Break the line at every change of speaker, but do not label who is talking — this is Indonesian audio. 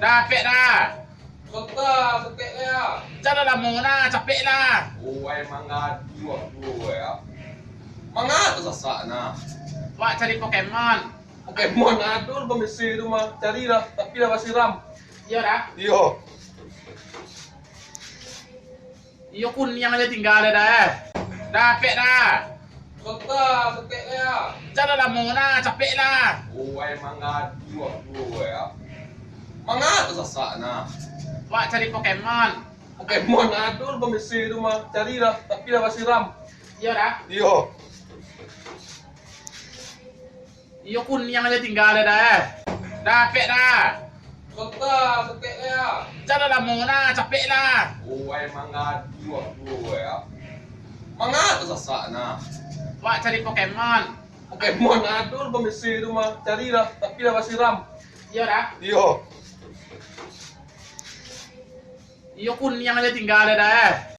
Capek dah.
Kota, sakitnya.
Janganlah muna, capek lah.
Oh, emang ngadu aku ya. Mangga tu sasak na.
Wak cari Pokemon.
Pokemon adul pemisi tu mah carilah tapi dah masih ram.
Iya dah.
Yo.
Iyo kun yang aja tinggal dah. Capek dah.
Kota, sakitnya.
Janganlah muna, capek lah.
Oh, emang ngadu aku ya. Mangga tu sasak na.
Wak cari Pokemon.
Pokemon adul pemisi tu mah carilah tapi dah masih ram.
Iya dah.
Yo.
Iyo kun yang aja tinggal dah. Capek dah.
Kota, sakitnya.
Janganlah muna, capek lah.
Oh, emang ngadu aku ya. Mangga tu sasak na.
Wak cari Pokemon.
Pokemon adul pemisi tu mah carilah tapi dah masih ram.
Iya dah.
Yo.
Iyo kun yang aja tinggal dah.